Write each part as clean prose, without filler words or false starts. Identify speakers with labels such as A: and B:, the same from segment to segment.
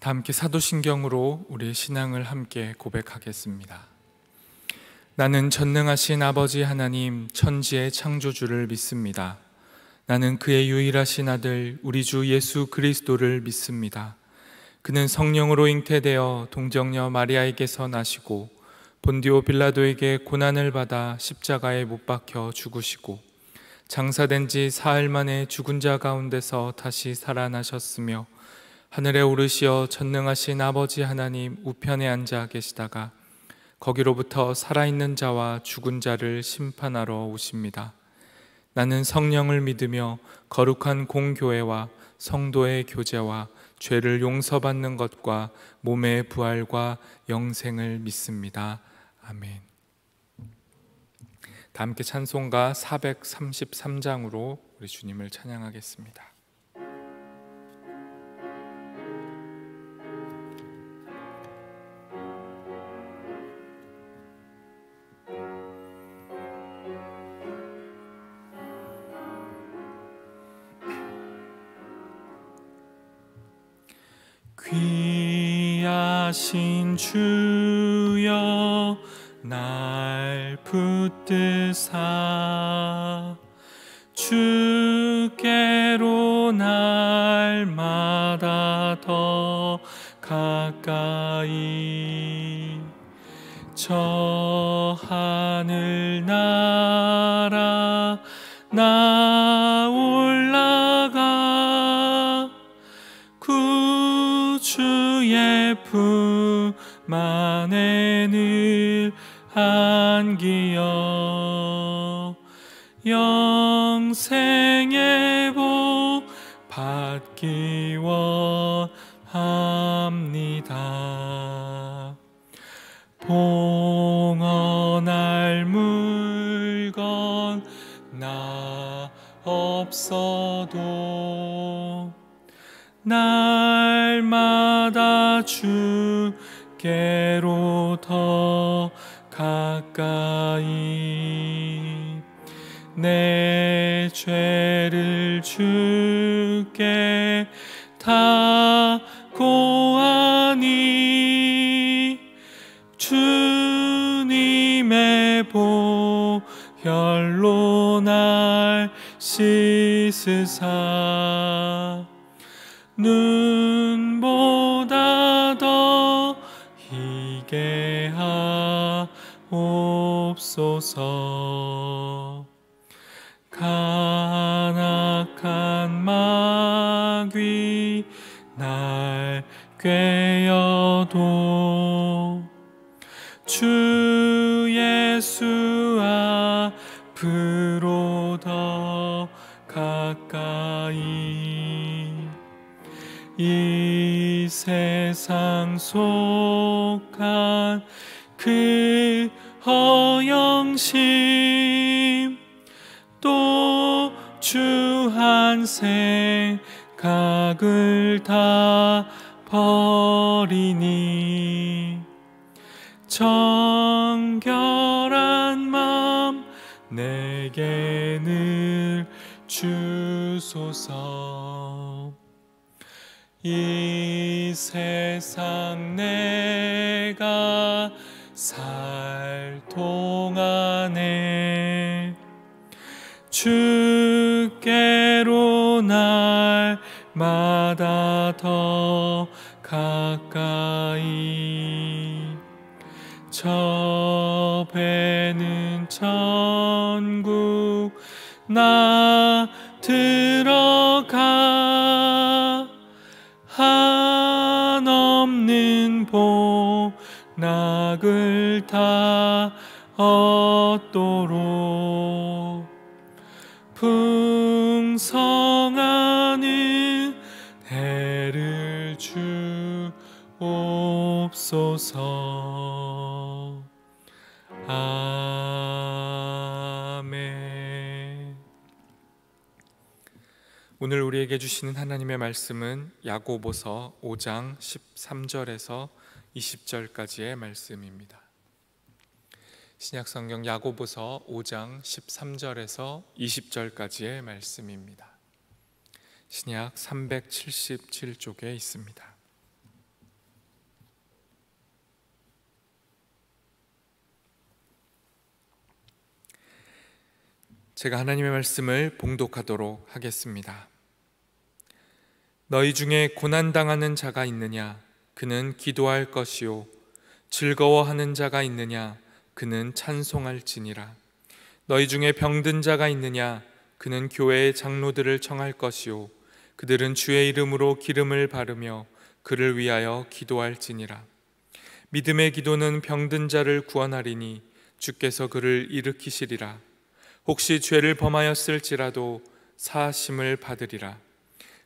A: 다 함께 사도신경으로 우리의 신앙을 함께 고백하겠습니다. 나는 전능하신 아버지 하나님 천지의 창조주를 믿습니다. 나는 그의 유일하신 아들 우리 주 예수 그리스도를 믿습니다. 그는 성령으로 잉태되어 동정녀 마리아에게서 나시고 본디오 빌라도에게 고난을 받아 십자가에 못 박혀 죽으시고 장사된 지 사흘 만에 죽은 자 가운데서 다시 살아나셨으며 하늘에 오르시어 전능하신 아버지 하나님 우편에 앉아 계시다가 거기로부터 살아있는 자와 죽은 자를 심판하러 오십니다. 나는 성령을 믿으며 거룩한 공교회와 성도의 교제와 죄를 용서받는 것과 몸의 부활과 영생을 믿습니다. 아멘. 다 함께 찬송가 433장으로 우리 주님을 찬양하겠습니다. 귀하신 주여 날 붙드사 주께로 날마다 더 가까이 저 하늘 나라 나 올라가 구주의 품 안에 늘 안기어 영생의 복 받기 원합니다. 봉헌할 물건 나 없어도 날마다 주께로 더 가까이 내 죄를 주께 다 고하니 주님의 보혈로 날 씻으사 눈보다 더 희게 하옵소서. 간악한 마귀 날 꾀어도 주 예수 앞으로 더 가까이 이 세상 속한 그 허영심 또 주한 생각을 다 버리니 정결한 맘 내게 늘 주소서. 이 세상 내가 살 동안에 주께로 날마다 더 가까이 저 배는 천국 나 들어가 한없는 복락을 다 얻도록 풍성한 은혜를 주옵소서. 아멘. 오늘 우리에게 주시는 하나님의 말씀은 야고보서 5장 13절에서 20절까지의 말씀입니다. 신약성경 야고보서 5장 13절에서 20절까지의 말씀입니다. 신약 377쪽에 있습니다. 제가 하나님의 말씀을 봉독하도록 하겠습니다. 너희 중에 고난당하는 자가 있느냐? 그는 기도할 것이요. 즐거워하는 자가 있느냐? 그는 찬송할지니라. 너희 중에 병든 자가 있느냐? 그는 교회의 장로들을 청할 것이요. 그들은 주의 이름으로 기름을 바르며 그를 위하여 기도할지니라. 믿음의 기도는 병든 자를 구원하리니 주께서 그를 일으키시리라. 혹시 죄를 범하였을지라도 사하심을 받으리라.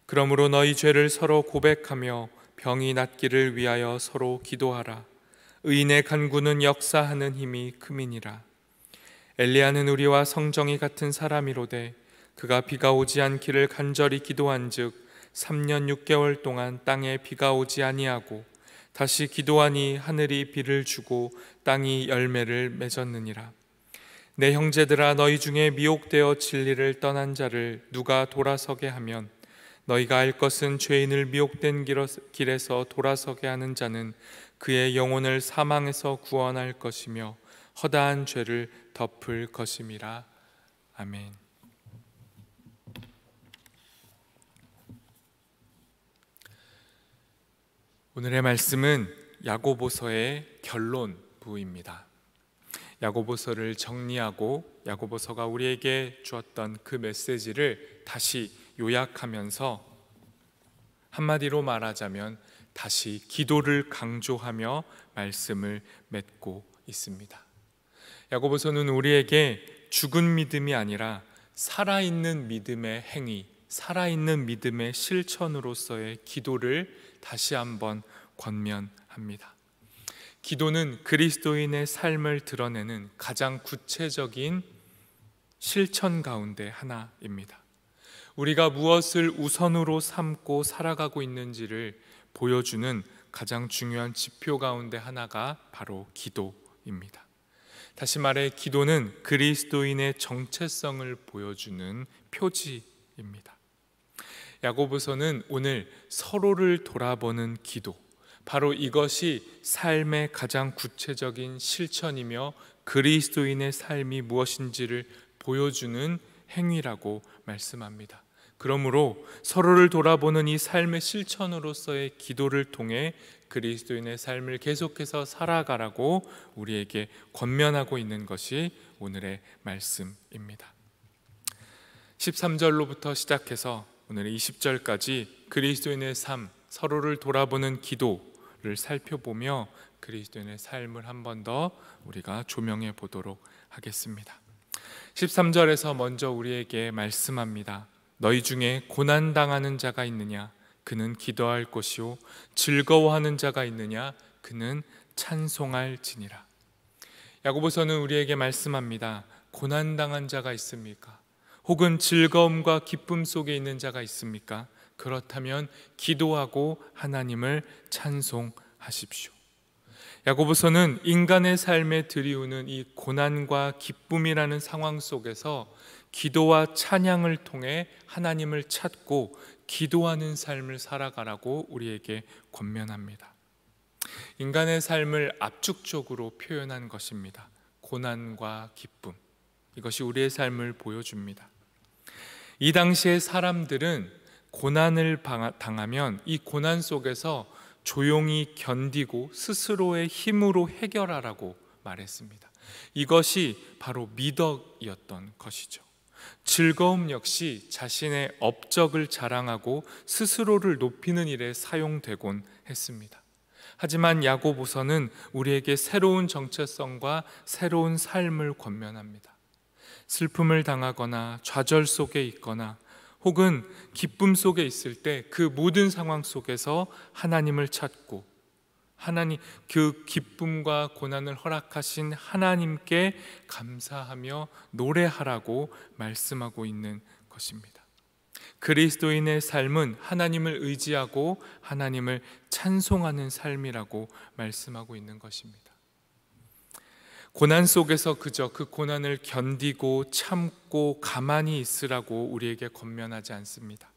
A: 그러므로 너희 죄를 서로 고백하며 병이 낫기를 위하여 서로 기도하라. 의인의 간구는 역사하는 힘이 크미니라. 엘리야는 우리와 성정이 같은 사람이로되 그가 비가 오지 않기를 간절히 기도한즉 3년 6개월 동안 땅에 비가 오지 아니하고 다시 기도하니 하늘이 비를 주고 땅이 열매를 맺었느니라. 내 형제들아, 너희 중에 미혹되어 진리를 떠난 자를 누가 돌아서게 하면 너희가 알 것은 죄인을 미혹된 길에서 돌아서게 하는 자는 그의 영혼을 사망에서 구원할 것이며 허다한 죄를 덮을 것임이라. 아멘. 오늘의 말씀은 야고보서의 결론 부입니다. 야고보서를 정리하고 야고보서가 우리에게 주었던 그 메시지를 다시 요약하면서 한마디로 말하자면 다시 기도를 강조하며 말씀을 맺고 있습니다. 야고보서는 우리에게 죽은 믿음이 아니라 살아있는 믿음의 행위, 살아있는 믿음의 실천으로서의 기도를 다시 한번 권면합니다. 기도는 그리스도인의 삶을 드러내는 가장 구체적인 실천 가운데 하나입니다. 우리가 무엇을 우선으로 삼고 살아가고 있는지를 보여주는 가장 중요한 지표 가운데 하나가 바로 기도입니다. 다시 말해 기도는 그리스도인의 정체성을 보여주는 표지입니다. 야고보서는 오늘 서로를 돌아보는 기도, 바로 이것이 삶의 가장 구체적인 실천이며 그리스도인의 삶이 무엇인지를 보여주는 행위라고 말씀합니다. 그러므로 서로를 돌아보는 이 삶의 실천으로서의 기도를 통해 그리스도인의 삶을 계속해서 살아가라고 우리에게 권면하고 있는 것이 오늘의 말씀입니다. 13절로부터 시작해서 오늘의 20절까지 그리스도인의 삶, 서로를 돌아보는 기도를 살펴보며 그리스도인의 삶을 한 번 더 우리가 조명해 보도록 하겠습니다. 13절에서 먼저 우리에게 말씀합니다. 너희 중에 고난당하는 자가 있느냐? 그는 기도할 것이요. 즐거워하는 자가 있느냐? 그는 찬송할지니라. 야고보서는 우리에게 말씀합니다. 고난당한 자가 있습니까? 혹은 즐거움과 기쁨 속에 있는 자가 있습니까? 그렇다면 기도하고 하나님을 찬송하십시오. 야고보서는 인간의 삶에 들이우는 이 고난과 기쁨이라는 상황 속에서 기도와 찬양을 통해 하나님을 찾고 기도하는 삶을 살아가라고 우리에게 권면합니다. 인간의 삶을 압축적으로 표현한 것입니다. 고난과 기쁨, 이것이 우리의 삶을 보여줍니다. 이 당시의 사람들은 고난을 당하면 이 고난 속에서 조용히 견디고 스스로의 힘으로 해결하라고 말했습니다. 이것이 바로 미덕이었던 것이죠. 즐거움 역시 자신의 업적을 자랑하고 스스로를 높이는 일에 사용되곤 했습니다. 하지만 야고보서는 우리에게 새로운 정체성과 새로운 삶을 권면합니다. 슬픔을 당하거나 좌절 속에 있거나 혹은 기쁨 속에 있을 때 그 모든 상황 속에서 하나님을 찾고 하나님, 그 기쁨과 고난을 허락하신 하나님께 감사하며 노래하라고 말씀하고 있는 것입니다. 그리스도인의 삶은 하나님을 의지하고 하나님을 찬송하는 삶이라고 말씀하고 있는 것입니다. 고난 속에서 그저 그 고난을 견디고 참고 가만히 있으라고 우리에게 권면하지 않습니다.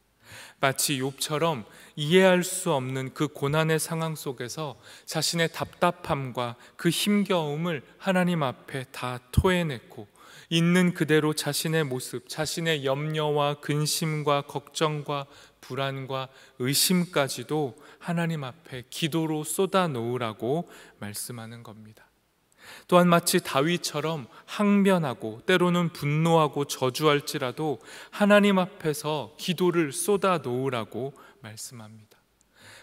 A: 마치 욥처럼 이해할 수 없는 그 고난의 상황 속에서 자신의 답답함과 그 힘겨움을 하나님 앞에 다 토해냈고 있는 그대로 자신의 모습, 자신의 염려와 근심과 걱정과 불안과 의심까지도 하나님 앞에 기도로 쏟아 놓으라고 말씀하는 겁니다. 또한 마치 다윗처럼 항변하고 때로는 분노하고 저주할지라도 하나님 앞에서 기도를 쏟아 놓으라고 말씀합니다.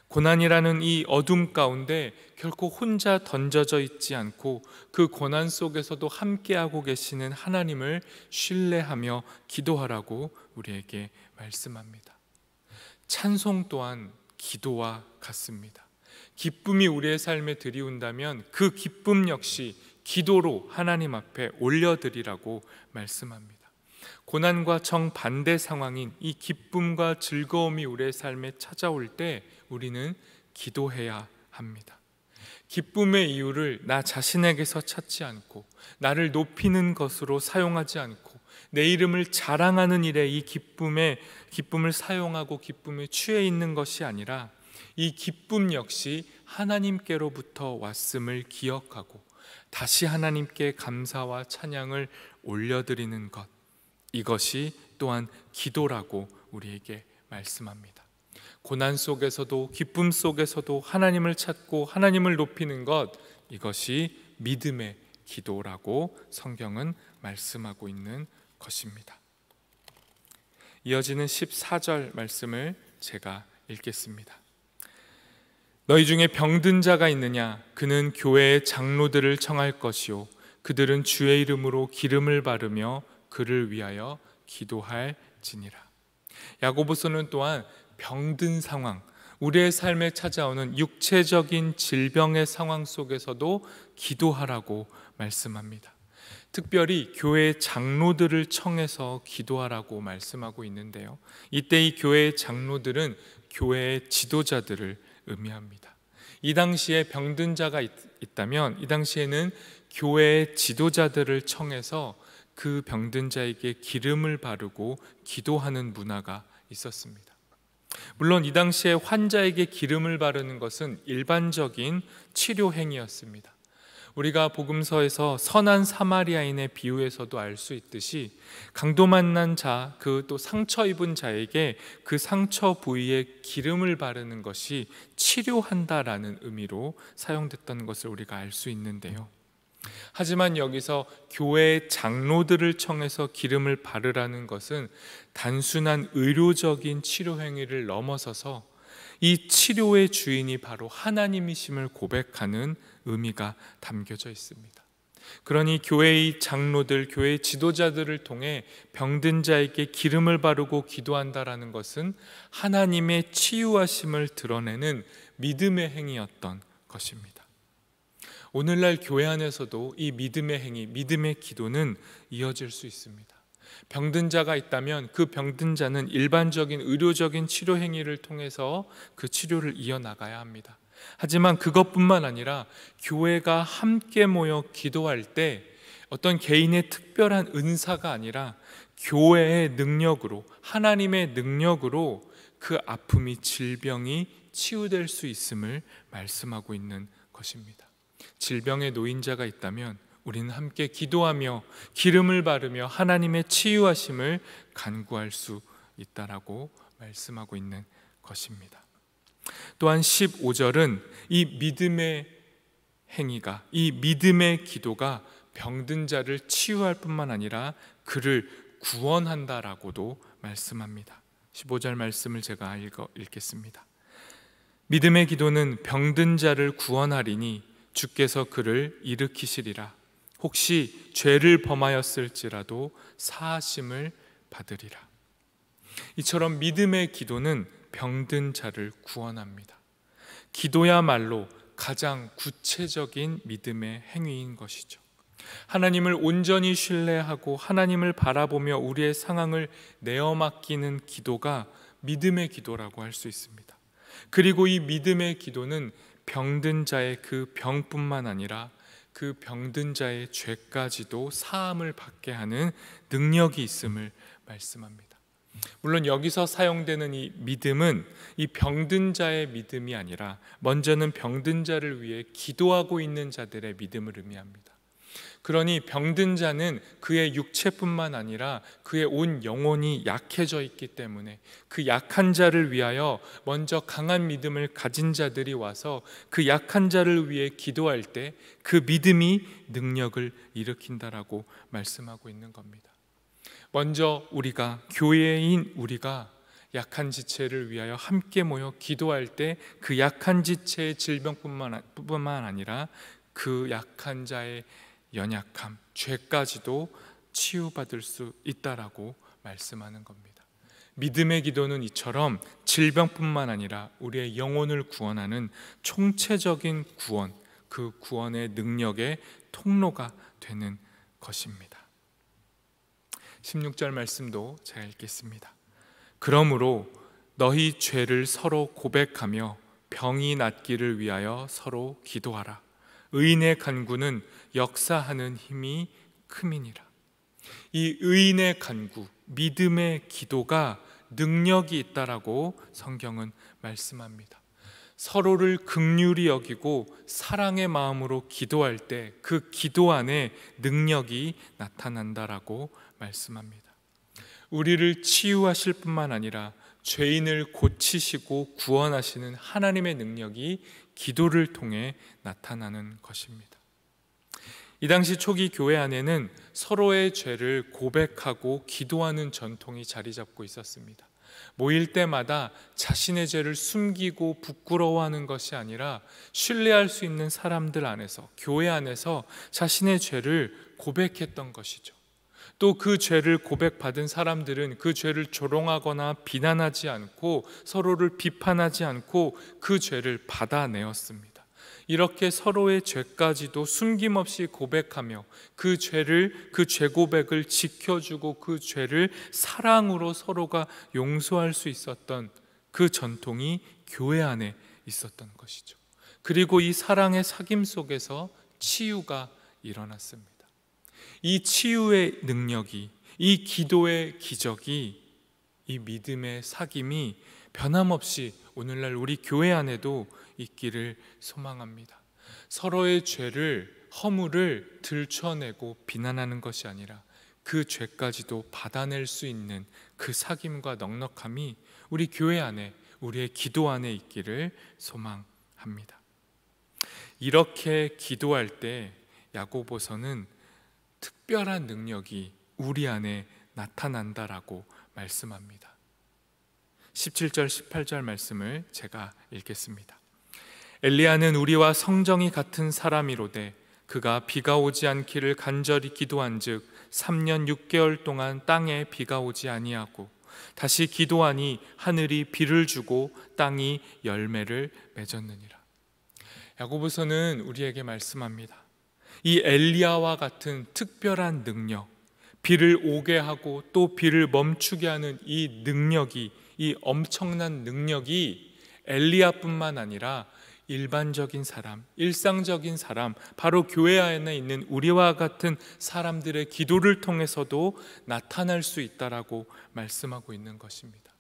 A: 고난이라는 이 어둠 가운데 결코 혼자 던져져 있지 않고 그 고난 속에서도 함께하고 계시는 하나님을 신뢰하며 기도하라고 우리에게 말씀합니다. 찬송 또한 기도와 같습니다. 기쁨이 우리의 삶에 들이온다면 그 기쁨 역시 기도로 하나님 앞에 올려드리라고 말씀합니다. 고난과 정반대 상황인 이 기쁨과 즐거움이 우리의 삶에 찾아올 때 우리는 기도해야 합니다. 기쁨의 이유를 나 자신에게서 찾지 않고 나를 높이는 것으로 사용하지 않고 내 이름을 자랑하는 일에 이 기쁨을 사용하고 기쁨에 취해 있는 것이 아니라 이 기쁨 역시 하나님께로부터 왔음을 기억하고 다시 하나님께 감사와 찬양을 올려드리는 것, 이것이 또한 기도라고 우리에게 말씀합니다. 고난 속에서도 기쁨 속에서도 하나님을 찾고 하나님을 높이는 것, 이것이 믿음의 기도라고 성경은 말씀하고 있는 것입니다. 이어지는 14절 말씀을 제가 읽겠습니다. 너희 중에 병든 자가 있느냐? 그는 교회의 장로들을 청할 것이요 그들은 주의 이름으로 기름을 바르며 그를 위하여 기도할지니라. 야고보서는 또한 병든 상황, 우리의 삶에 찾아오는 육체적인 질병의 상황 속에서도 기도하라고 말씀합니다. 특별히 교회의 장로들을 청해서 기도하라고 말씀하고 있는데요, 이때 이 교회의 장로들은 교회의 지도자들을 의미합니다. 이 당시에 병든 자가 있다면 이 당시에는 교회의 지도자들을 청해서 그 병든 자에게 기름을 바르고 기도하는 문화가 있었습니다. 물론 이 당시에 환자에게 기름을 바르는 것은 일반적인 치료 행위였습니다. 우리가 복음서에서 선한 사마리아인의 비유에서도 알 수 있듯이 강도 만난 자, 그 또 상처 입은 자에게 그 상처 부위에 기름을 바르는 것이 치료한다라는 의미로 사용됐던 것을 우리가 알 수 있는데요, 하지만 여기서 교회의 장로들을 청해서 기름을 바르라는 것은 단순한 의료적인 치료 행위를 넘어서서 이 치료의 주인이 바로 하나님이심을 고백하는 의미가 담겨져 있습니다. 그러니 교회의 장로들, 교회의 지도자들을 통해 병든 자에게 기름을 바르고 기도한다라는 것은 하나님의 치유하심을 드러내는 믿음의 행위였던 것입니다. 오늘날 교회 안에서도 이 믿음의 행위, 믿음의 기도는 이어질 수 있습니다. 병든 자가 있다면 그 병든 자는 일반적인 의료적인 치료 행위를 통해서 그 치료를 이어나가야 합니다. 하지만 그것뿐만 아니라 교회가 함께 모여 기도할 때 어떤 개인의 특별한 은사가 아니라 교회의 능력으로, 하나님의 능력으로 그 아픔이, 질병이 치유될 수 있음을 말씀하고 있는 것입니다. 질병에 놓인 자가 있다면 우리는 함께 기도하며 기름을 바르며 하나님의 치유하심을 간구할 수 있다라고 말씀하고 있는 것입니다. 또한 15절은 이 믿음의 행위가, 이 믿음의 기도가 병든 자를 치유할 뿐만 아니라 그를 구원한다라고도 말씀합니다. 15절 말씀을 제가 읽겠습니다. 믿음의 기도는 병든 자를 구원하리니 주께서 그를 일으키시리라. 혹시 죄를 범하였을지라도 사하심을 받으리라. 이처럼 믿음의 기도는 병든 자를 구원합니다. 기도야말로 가장 구체적인 믿음의 행위인 것이죠. 하나님을 온전히 신뢰하고 하나님을 바라보며 우리의 상황을 내어 맡기는 기도가 믿음의 기도라고 할 수 있습니다. 그리고 이 믿음의 기도는 병든 자의 그 병뿐만 아니라 그 병든 자의 죄까지도 사함을 받게 하는 능력이 있음을 말씀합니다. 물론 여기서 사용되는 이 믿음은 이 병든 자의 믿음이 아니라 먼저는 병든 자를 위해 기도하고 있는 자들의 믿음을 의미합니다. 그러니 병든 자는 그의 육체뿐만 아니라 그의 온 영혼이 약해져 있기 때문에 그 약한 자를 위하여 먼저 강한 믿음을 가진 자들이 와서 그 약한 자를 위해 기도할 때 그 믿음이 능력을 일으킨다라고 말씀하고 있는 겁니다. 먼저 우리가, 교회인 우리가 약한 지체를 위하여 함께 모여 기도할 때 그 약한 지체의 질병뿐만 아니라 그 약한 자의 연약함, 죄까지도 치유받을 수 있다라고 말씀하는 겁니다. 믿음의 기도는 이처럼 질병뿐만 아니라 우리의 영혼을 구원하는 총체적인 구원, 그 구원의 능력의 통로가 되는 것입니다. 16절 말씀도 제가 읽겠습니다. 그러므로 너희 죄를 서로 고백하며 병이 낫기를 위하여 서로 기도하라. 의인의 간구는 역사하는 힘이 큼이니라. 이 의인의 간구, 믿음의 기도가 능력이 있다라고 성경은 말씀합니다. 서로를 긍휼히 여기고 사랑의 마음으로 기도할 때 그 기도 안에 능력이 나타난다라고 말씀합니다. 우리를 치유하실 뿐만 아니라 죄인을 고치시고 구원하시는 하나님의 능력이 기도를 통해 나타나는 것입니다. 이 당시 초기 교회 안에는 서로의 죄를 고백하고 기도하는 전통이 자리 잡고 있었습니다. 모일 때마다 자신의 죄를 숨기고 부끄러워하는 것이 아니라 신뢰할 수 있는 사람들 안에서, 교회 안에서 자신의 죄를 고백했던 것이죠. 또 그 죄를 고백받은 사람들은 그 죄를 조롱하거나 비난하지 않고 서로를 비판하지 않고 그 죄를 받아내었습니다. 이렇게 서로의 죄까지도 숨김없이 고백하며 그 죄를, 그 죄 고백을 지켜주고 그 죄를 사랑으로 서로가 용서할 수 있었던 그 전통이 교회 안에 있었던 것이죠. 그리고 이 사랑의 사귐 속에서 치유가 일어났습니다. 이 치유의 능력이, 이 기도의 기적이, 이 믿음의 사귐이 변함없이 오늘날 우리 교회 안에도 있기를 소망합니다. 서로의 죄를, 허물을 들춰내고 비난하는 것이 아니라 그 죄까지도 받아낼 수 있는 그 사귐과 넉넉함이 우리 교회 안에, 우리의 기도 안에 있기를 소망합니다. 이렇게 기도할 때 야고보서는 특별한 능력이 우리 안에 나타난다라고 말씀합니다. 17절, 18절 말씀을 제가 읽겠습니다. 엘리야는 우리와 성정이 같은 사람이로되 그가 비가 오지 않기를 간절히 기도한즉 3년 6개월 동안 땅에 비가 오지 아니하고 다시 기도하니 하늘이 비를 주고 땅이 열매를 맺었느니라. 야고보서는 우리에게 말씀합니다. 이 엘리야와 같은 특별한 능력, 비를 오게 하고 또 비를 멈추게 하는 이 능력이, 이 엄청난 능력이 엘리야뿐만 아니라 일반적인 사람, 일상적인 사람, 바로 교회 안에 있는 우리와 같은 사람들의 기도를 통해서도 나타날 수 있다라고 말씀하고 있는 것입니다.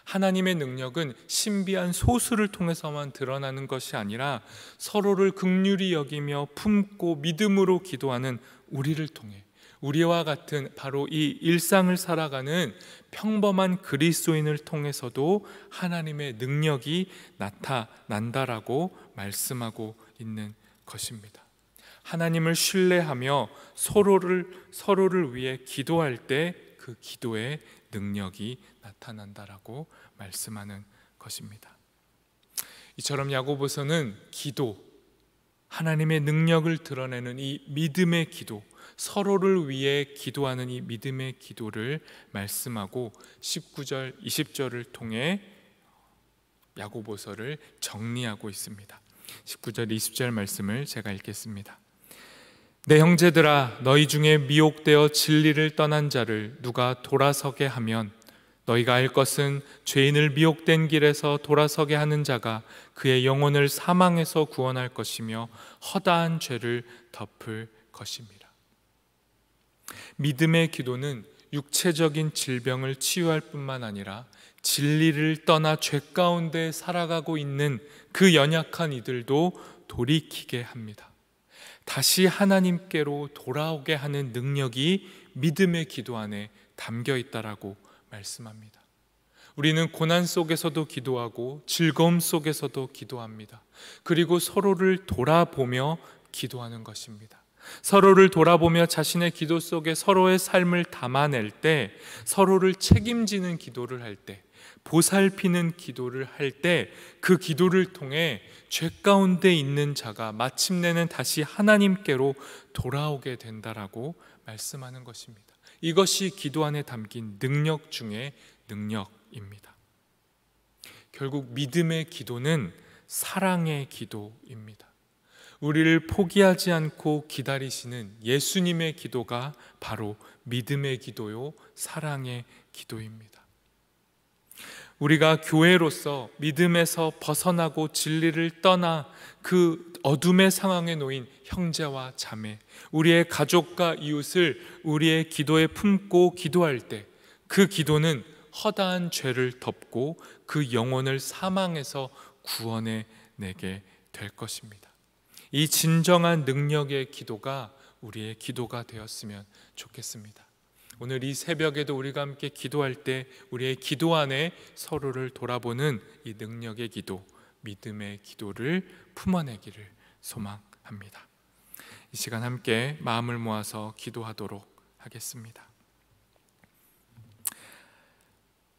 A: 하나님의 능력은 신비한 소수를 통해서만 드러나는 것이 아니라 서로를 긍휼히 여기며 품고 믿음으로 기도하는 우리를 통해, 우리와 같은 바로 이 일상을 살아가는 평범한 그리스도인을 통해서도 하나님의 능력이 나타난다라고 말씀하고 있는 것입니다. 하나님을 신뢰하며 서로를 위해 기도할 때 그 기도의 능력이 나타난다라고 말씀하는 것입니다. 이처럼 야고보서는 기도, 하나님의 능력을 드러내는 이 믿음의 기도, 서로를 위해 기도하는 이 믿음의 기도를 말씀하고 19절, 20절을 통해 야고보서를 정리하고 있습니다. 19절, 20절 말씀을 제가 읽겠습니다. 내 형제들아, 너희 중에 미혹되어 진리를 떠난 자를 누가 돌아서게 하면 너희가 알 것은 죄인을 미혹된 길에서 돌아서게 하는 자가 그의 영혼을 사망에서 구원할 것이며 허다한 죄를 덮을 것입니다. 믿음의 기도는 육체적인 질병을 치유할 뿐만 아니라 진리를 떠나 죄 가운데 살아가고 있는 그 연약한 이들도 돌이키게 합니다. 다시 하나님께로 돌아오게 하는 능력이 믿음의 기도 안에 담겨 있다라고 말씀합니다. 우리는 고난 속에서도 기도하고 즐거움 속에서도 기도합니다. 그리고 서로를 돌아보며 기도하는 것입니다. 서로를 돌아보며 자신의 기도 속에 서로의 삶을 담아낼 때, 서로를 책임지는 기도를 할 때, 보살피는 기도를 할 때, 그 기도를 통해 죄 가운데 있는 자가 마침내는 다시 하나님께로 돌아오게 된다라고 말씀하는 것입니다. 이것이 기도 안에 담긴 능력 중의 능력입니다. 결국 믿음의 기도는 사랑의 기도입니다. 우리를 포기하지 않고 기다리시는 예수님의 기도가 바로 믿음의 기도요, 사랑의 기도입니다. 우리가 교회로서 믿음에서 벗어나고 진리를 떠나 그 어둠의 상황에 놓인 형제와 자매, 우리의 가족과 이웃을 우리의 기도에 품고 기도할 때, 그 기도는 허다한 죄를 덮고 그 영혼을 사망에서 구원해 내게 될 것입니다. 이 진정한 능력의 기도가 우리의 기도가 되었으면 좋겠습니다. 오늘 이 새벽에도 우리가 함께 기도할 때 우리의 기도 안에 서로를 돌아보는 이 능력의 기도, 믿음의 기도를 품어내기를 소망합니다. 이 시간 함께 마음을 모아서 기도하도록 하겠습니다.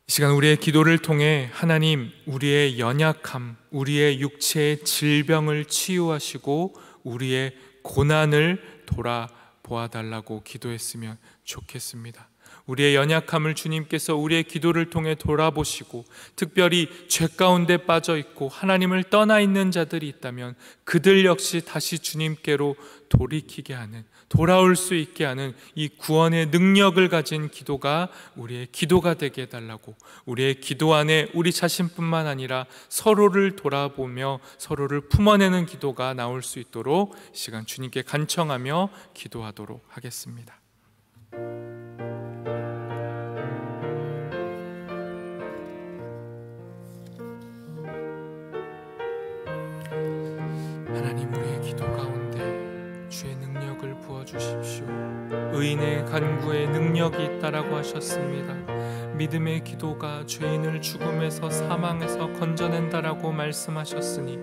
A: 이 시간 우리의 기도를 통해 하나님, 우리의 연약함, 우리의 육체의 질병을 치유하시고 우리의 고난을 돌아보아 달라고 기도했으면 좋겠습니다. 우리의 연약함을 주님께서 우리의 기도를 통해 돌아보시고, 특별히 죄 가운데 빠져 있고 하나님을 떠나 있는 자들이 있다면 그들 역시 다시 주님께로 돌이키게 하는, 돌아올 수 있게 하는 이 구원의 능력을 가진 기도가 우리의 기도가 되게 해달라고, 우리의 기도 안에 우리 자신뿐만 아니라 서로를 돌아보며 서로를 품어내는 기도가 나올 수 있도록 시간 주님께 간청하며 기도하도록 하겠습니다. 하나님, 우리의 기도 가운데 주의 능력을 부어주십시오. 의인의 간구에 능력이 있다라고 하셨습니다. 믿음의 기도가 죄인을 죽음에서 사망에서 건져낸다라고 말씀하셨으니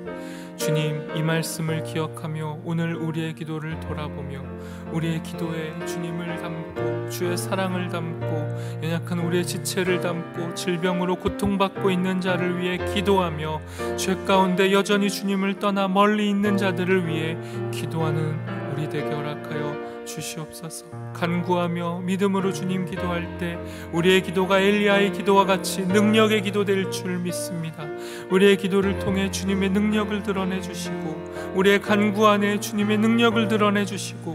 A: 주님, 이 말씀을 기억하며 오늘 우리의 기도를 돌아보며 우리의 기도에 주님을 담고 주의 사랑을 담고 연약한 우리의 지체를 담고 질병으로 고통받고 있는 자를 위해 기도하며 죄 가운데 여전히 주님을 떠나 멀리 있는 자들을 위해 기도하는 우리 되게 허락하여 주시옵소서. 간구하며 믿음으로 주님 기도할 때 우리의 기도가 엘리야의 기도와 같이 능력의 기도 될 줄 믿습니다. 우리의 기도를 통해 주님의 능력을 드러내 주시고, 우리의 간구 안에 주님의 능력을 드러내 주시고,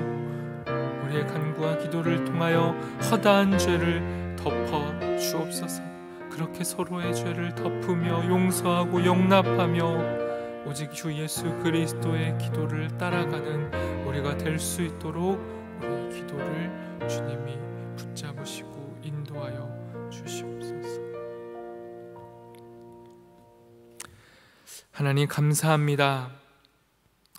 A: 우리의 간구와 기도를 통하여 허다한 죄를 덮어 주옵소서. 그렇게 서로의 죄를 덮으며 용서하고 용납하며 오직 주 예수 그리스도의 기도를 따라가는 우리가 될 수 있도록 우리의 기도를 주님이 붙잡으시고 인도하여 주시옵소서. 하나님, 감사합니다.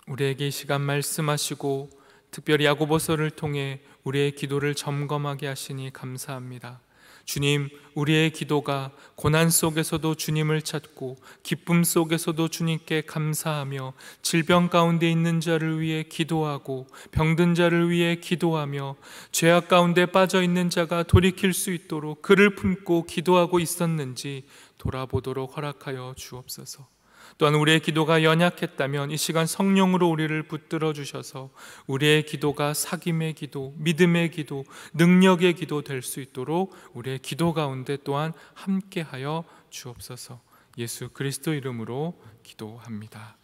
A: 우리에게 이 시간 말씀하시고 특별히 야고보서를 통해 우리의 기도를 점검하게 하시니 감사합니다. 주님, 우리의 기도가 고난 속에서도 주님을 찾고 기쁨 속에서도 주님께 감사하며 질병 가운데 있는 자를 위해 기도하고 병든 자를 위해 기도하며 죄악 가운데 빠져 있는 자가 돌이킬 수 있도록 그를 품고 기도하고 있었는지 돌아보도록 허락하여 주옵소서. 또한 우리의 기도가 연약했다면 이 시간 성령으로 우리를 붙들어 주셔서 우리의 기도가 사귐의 기도, 믿음의 기도, 능력의 기도 될 수 있도록 우리의 기도 가운데 또한 함께하여 주옵소서. 예수 그리스도 이름으로 기도합니다.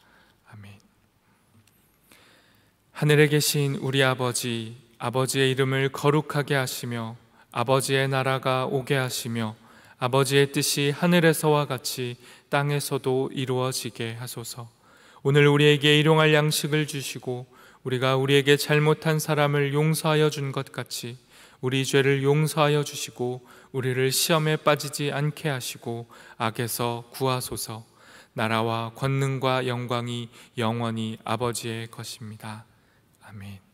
A: 아멘. 하늘에 계신 우리 아버지, 아버지의 이름을 거룩하게 하시며 아버지의 나라가 오게 하시며 아버지의 뜻이 하늘에서와 같이 땅에서도 이루어지게 하소서. 오늘 우리에게 일용할 양식을 주시고 우리가 우리에게 잘못한 사람을 용서하여 준 것 같이 우리 죄를 용서하여 주시고 우리를 시험에 빠지지 않게 하시고 악에서 구하소서. 나라와 권능과 영광이 영원히 아버지의 것입니다. 아멘.